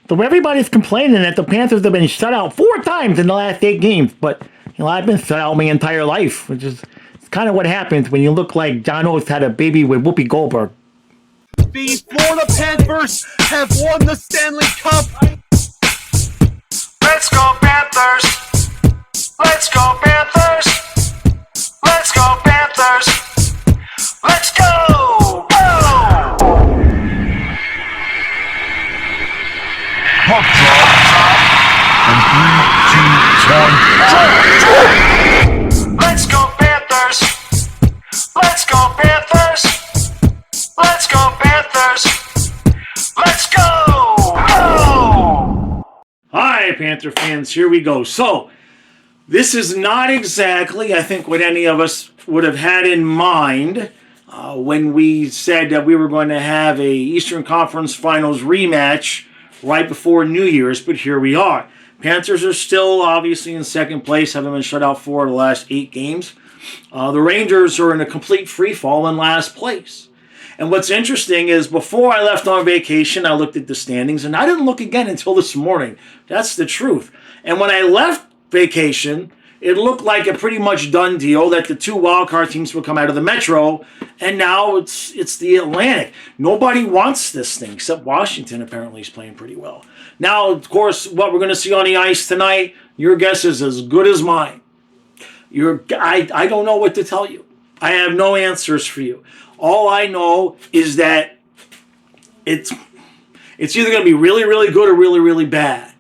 So everybody's complaining that the Panthers have been shut out 4 times in the last 8 games. But, I've been shut out my entire life, which is kind of what happens when you look like John Oates had a baby with Whoopi Goldberg. The Florida Panthers have won the Stanley Cup. Let's go Panthers! Let's go Panthers! Let's go Panthers! Let's go! Go! Puck drop. And 3, 2, 1, drop! Let's go Panthers! Let's go Panthers! Let's go Panthers! Let's go! Go! Hi, Panther fans. Here we go. So, this is not exactly, I think, what any of us would have had in mind when we said that we were going to have a Eastern Conference Finals rematch right before New Year's, but here we are. Panthers are still obviously in second place, having been shut out 4 of the last 8 games. The Rangers are in a complete free fall in last place. And what's interesting is before I left on vacation, I looked at the standings, and I didn't look again until this morning. That's the truth. And when I left vacation, it looked like a pretty much done deal that the 2 wildcard teams would come out of the Metro, and now it's the Atlantic. Nobody wants this thing, except Washington apparently is playing pretty well. Now, of course, what we're going to see on the ice tonight, your guess is as good as mine. I don't know what to tell you. I have no answers for you. All I know is that it's either going to be really, really good or really, really bad.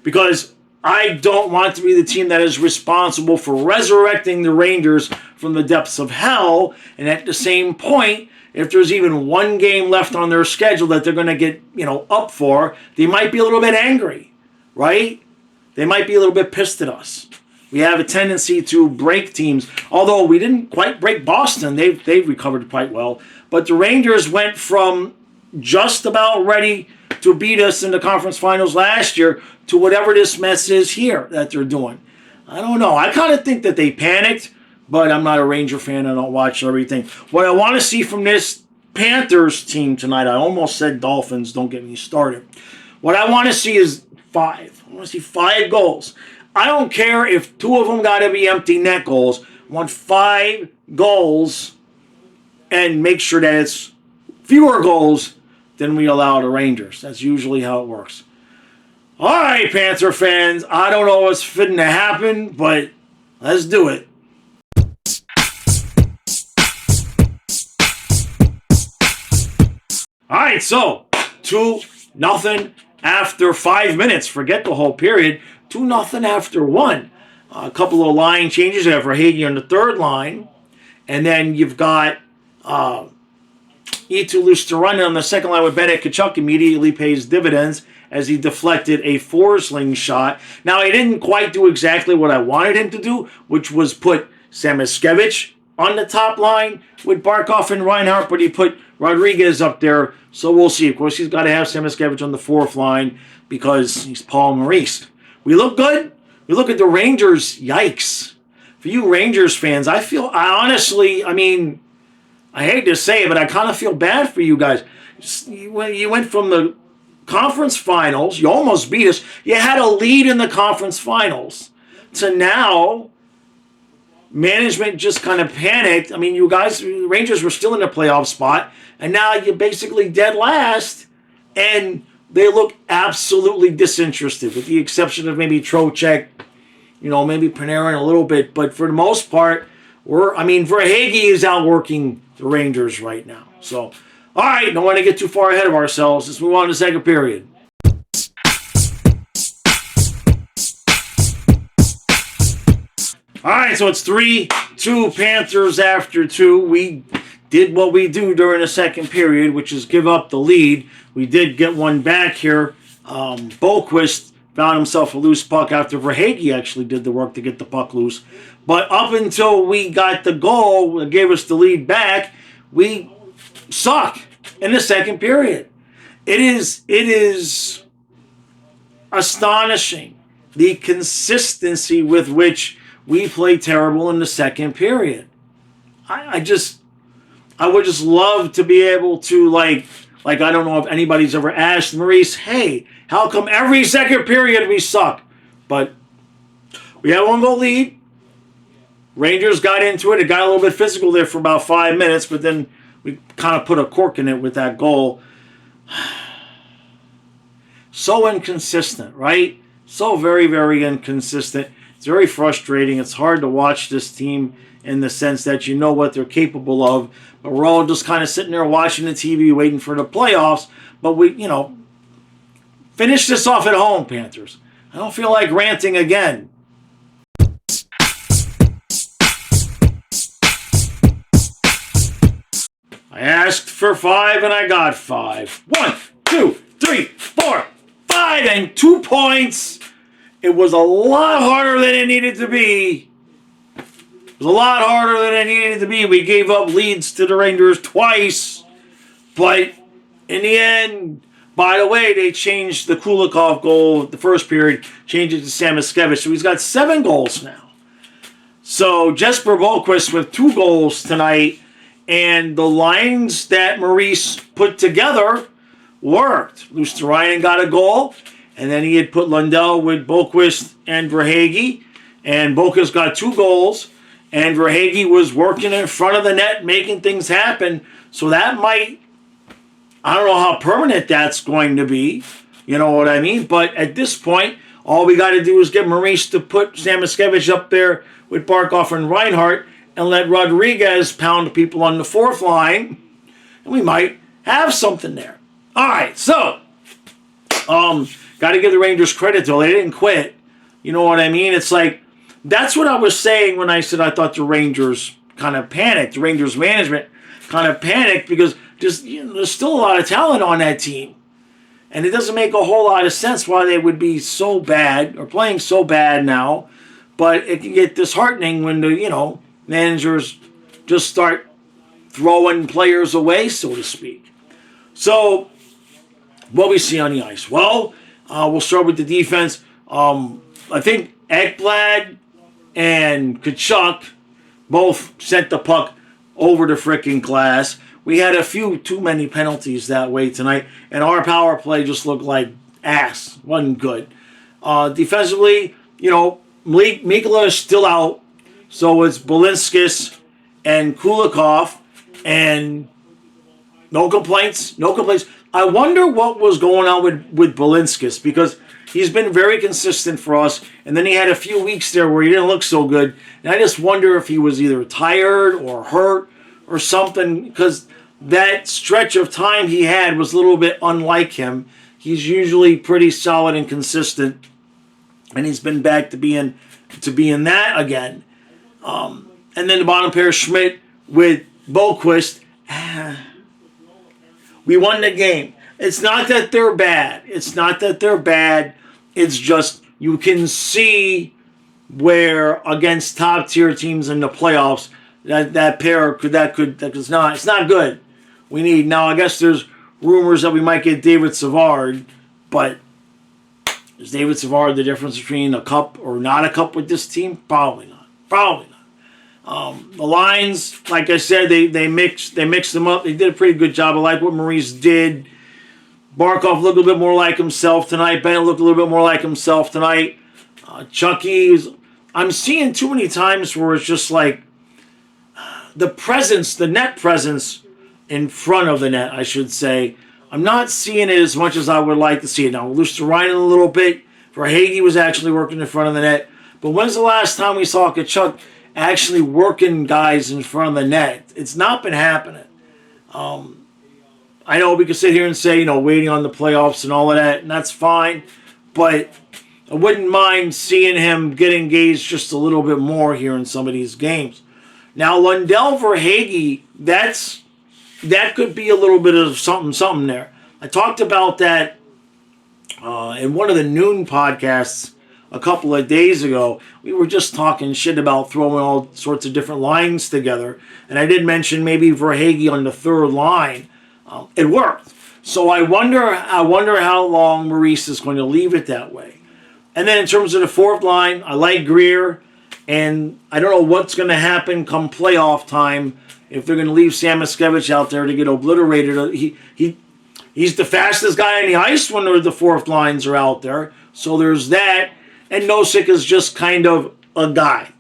Because I don't want to be the team that is responsible for resurrecting the Rangers from the depths of hell. And at the same point, if there's even 1 game left on their schedule that they're going to get, up for, they might be a little bit angry, right? They might be a little bit pissed at us. We have a tendency to break teams, although we didn't quite break Boston. They've recovered quite well. But the Rangers went from just about ready to beat us in the conference finals last year to whatever this mess is here that they're doing. I don't know. I kind of think that they panicked, but I'm not a Ranger fan. I don't watch everything. What I want to see from this Panthers team tonight, I almost said Dolphins, don't get me started. What I want to see is 5. I want to see 5 goals. I don't care if 2 of them got to be empty net goals. I want 5 goals and make sure that it's fewer goals than we allow the Rangers. That's usually how it works. All right, Panther fans. I don't know what's fitting to happen, but let's do it. All right, so 2-0 after 5 minutes. Forget the whole period. 2-0 after 1. A couple of line changes. You have Verhaeghe on the 3rd line. And then you've got Eetu Luostarinen on the 2nd line with Bennett. Tkachuk immediately pays dividends as he deflected a Forsling shot. Now, he didn't quite do exactly what I wanted him to do, which was put Samoskevich on the top line with Barkov and Reinhart, but he put Rodriguez up there. So we'll see. Of course, he's got to have Samoskevich on the 4th line because he's Paul Maurice. We look good. We look at the Rangers. Yikes. For you Rangers fans, I honestly, I hate to say it, but I kind of feel bad for you guys. You went from the conference finals, you almost beat us, you had a lead in the conference finals, to now, management just kind of panicked. You guys, the Rangers were still in a playoff spot, and now you're basically dead last, and they look absolutely disinterested, with the exception of maybe Trocheck, maybe Panarin a little bit. But for the most part, Verhaeghe is outworking the Rangers right now. So, all right, don't want to get too far ahead of ourselves. Let's move on to the second period. All right, so it's 3-2 Panthers after 2. We did what we do during the second period, which is give up the lead. We did get one back here. Boquist found himself a loose puck after Verhaeghe actually did the work to get the puck loose. But up until we got the goal that gave us the lead back, we suck in the second period. It is astonishing the consistency with which we play terrible in the second period. I would just love to be able to, like I don't know if anybody's ever asked Maurice, hey, How come every second period we suck? But we had a 1-goal lead. Rangers got into it. It got a little bit physical there for about 5 minutes, but then we kind of put a cork in it with that goal. So inconsistent, right? So very, very inconsistent. It's very frustrating. It's hard to watch this team in the sense that you know what they're capable of, but we're all just kind of sitting there watching the TV, waiting for the playoffs. But we, finish this off at home, Panthers. I don't feel like ranting again. I asked for 5 and I got 5. 1, 2, 3, 4, 5, and 2 points. It was a lot harder than it needed to be. It was a lot harder than it needed to be. We gave up leads to the Rangers twice. But in the end, by the way, they changed the Kulikov goal the first period, changed it to Samoskevich. So he's got 7 goals now. So Jesper Boquist with 2 goals tonight. And the lines that Maurice put together worked. Luosterainen got a goal. And then he had put Lundell with Boquist and Verhaeghe. And Boquist got 2 goals. And Verhaeghe was working in front of the net, making things happen. So that might, I don't know how permanent that's going to be. You know what I mean? But at this point, all we got to do is get Maurice to put Samoskevich up there with Barkov and Reinhart and let Rodriguez pound people on the 4th line. And we might have something there. All right, so got to give the Rangers credit, though. They didn't quit. You know what I mean? It's like, that's what I was saying when I said I thought the Rangers kind of panicked. The Rangers management kind of panicked because there's still a lot of talent on that team. And it doesn't make a whole lot of sense why they would be so bad or playing so bad now. But it can get disheartening when the, managers just start throwing players away, so to speak. So, what we see on the ice? Well, we'll start with the defense. I think Ekblad and Tkachuk both sent the puck over the freaking glass. We had a few too many penalties that way tonight, and our power play just looked like ass. Wasn't good. Defensively, Mikula is still out, so it's Balinskis and Kulikov, and no complaints. I wonder what was going on with Balinskis, because he's been very consistent for us, and then he had a few weeks there where he didn't look so good, and I just wonder if he was either tired or hurt or something, because that stretch of time he had was a little bit unlike him. He's usually pretty solid and consistent, and he's been back to being that again. And then the bottom pair, Schmidt with Boquist. We won the game. It's not that they're bad. It's just you can see where against top tier teams in the playoffs that pair it's not good. We need now. I guess there's rumors that we might get David Savard, but is David Savard the difference between a cup or not a cup with this team? Probably not. The lines, like I said, they mixed them up. They did a pretty good job. I like what Maurice did. Barkov looked a little bit more like himself tonight. Bennett looked a little bit more like himself tonight. Chucky, I'm seeing too many times where it's just like the net presence in front of the net, I should say. I'm not seeing it as much as I would like to see it. Now, Luosterainen a little bit. Verhaeghe was actually working in front of the net. But when's the last time we saw Tkachuk actually working guys in front of the net? It's not been happening. I know we could sit here and say, waiting on the playoffs and all of that, and that's fine. But I wouldn't mind seeing him get engaged just a little bit more here in some of these games. Now, Lundell Verhaeghe, that could be a little bit of something there. I talked about that in one of the noon podcasts a couple of days ago. We were just talking shit about throwing all sorts of different lines together. And I did mention maybe Verhaeghe on the 3rd line. It worked. So I wonder how long Maurice is going to leave it that way. And then in terms of the 4th line, I like Greer. And I don't know what's going to happen come playoff time if they're going to leave Samoskevich out there to get obliterated. He's the fastest guy on the ice when the fourth lines are out there. So there's that. And Nosek is just kind of a guy,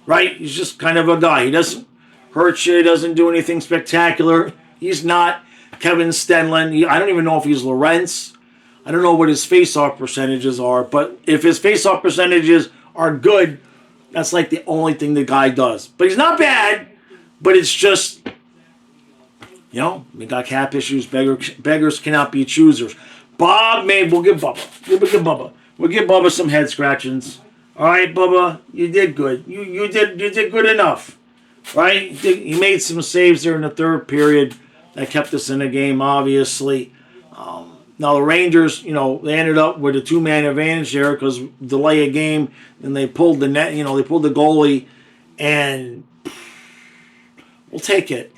right? He's just kind of a guy. He doesn't hurt you. He doesn't do anything spectacular. He's not Kevin Stenlin. I don't even know if he's Lorentz. I don't know what his face-off percentages are. But if his face-off percentages are good, that's like the only thing the guy does. But he's not bad. But it's just, you know, we got cap issues. Beggars cannot be choosers. Bob May, we'll give Bubba. We'll give Bubba some head scratchings. All right, Bubba, you did good. You did good enough, right? He made some saves there in the third period that kept us in the game, obviously. Now the Rangers, you know, they ended up with a 2-man advantage there because delay a game, and they pulled the net. You know, they pulled the goalie, and we'll take it.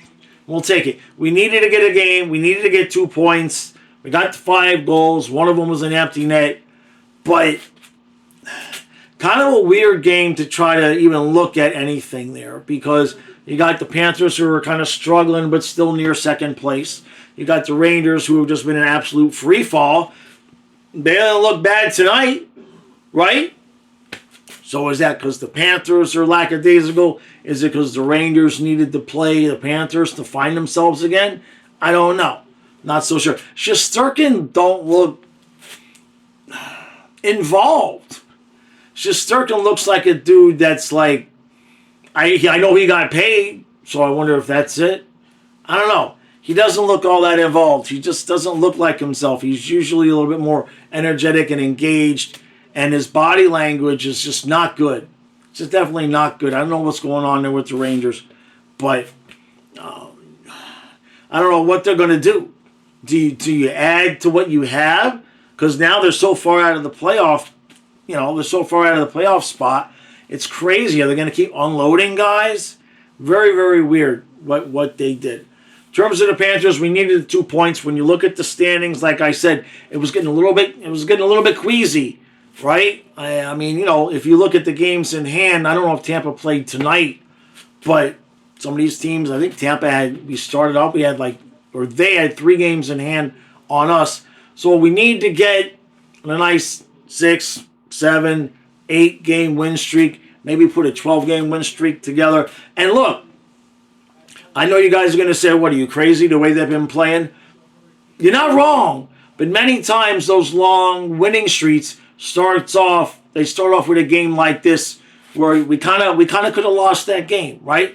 We'll take it. We needed to get a game. We needed to get 2 points. We got 5 goals. One of them was an empty net. But kind of a weird game to try to even look at anything there because you got the Panthers who are kind of struggling but still near second place. You got the Rangers who have just been an absolute free fall. They didn't look bad tonight, right? So is that because the Panthers are lackadaisical? Is it because the Rangers needed to play the Panthers to find themselves again? I don't know. Not so sure. Shesterkin don't look involved. Shesterkin looks like a dude that's like, I know he got paid, so I wonder if that's it. I don't know. He doesn't look all that involved. He just doesn't look like himself. He's usually a little bit more energetic and engaged, and his body language is just not good. It's just definitely not good. I don't know what's going on there with the Rangers, but I don't know what they're going to do. Do you add to what you have? Because now they're so far out of the playoff, you know, they're so far out of the playoff spot. It's crazy. Are they going to keep unloading guys? Very, very weird what they did. In terms of the Panthers, we needed the 2 points. When you look at the standings, like I said, it was getting a little bit queasy, right? I mean, you know, if you look at the games in hand, I don't know if Tampa played tonight, but some of these teams, I think Tampa they had 3 games in hand on us. So we need to get a nice 6, 7, 8 game win streak, maybe put a 12-game win streak together. And look, I know you guys are going to say, what, are you crazy the way they've been playing? You're not wrong, but many times those long winning streaks start off with a game like this where we kind of could have lost that game, right?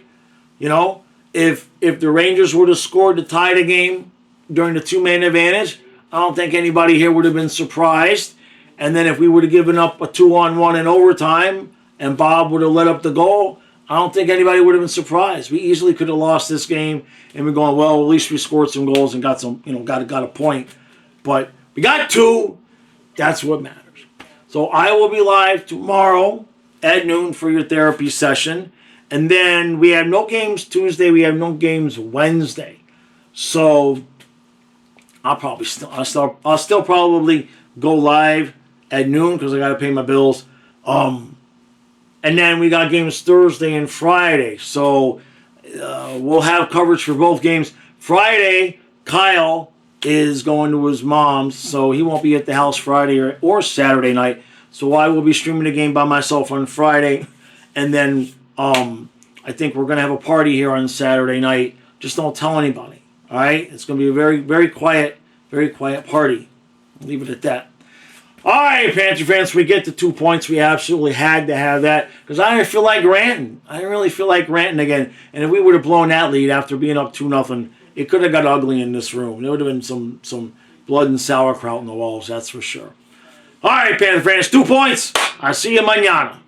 You know, if the Rangers would have scored to tie the game during the 2-man advantage, I don't think anybody here would have been surprised. And then if we would have given up a 2-on-1 in overtime and Bob would have let up the goal, I don't think anybody would have been surprised. We easily could have lost this game, and we're going, well, at least we scored some goals and got a point. But we got 2. That's what matters. So I will be live tomorrow at noon for your therapy session. And then we have no games Tuesday. We have no games Wednesday. So I'll still probably go live at noon because I got to pay my bills. And then we got games Thursday and Friday. So we'll have coverage for both games. Friday, Kyle is going to his mom's, so he won't be at the house Friday or Saturday night. So I will be streaming the game by myself on Friday. And then I think we're going to have a party here on Saturday night. Just don't tell anybody. All right? It's going to be a very, very quiet party. I'll leave it at that. All right, Panther fans, we get the 2 points. We absolutely had to have that because I didn't feel like ranting. I didn't really feel like ranting again. And if we would have blown that lead after being up 2-0, it could have got ugly in this room. There would have been some blood and sauerkraut in the walls, that's for sure. All right, Panther fans, 2 points. I'll see you mañana.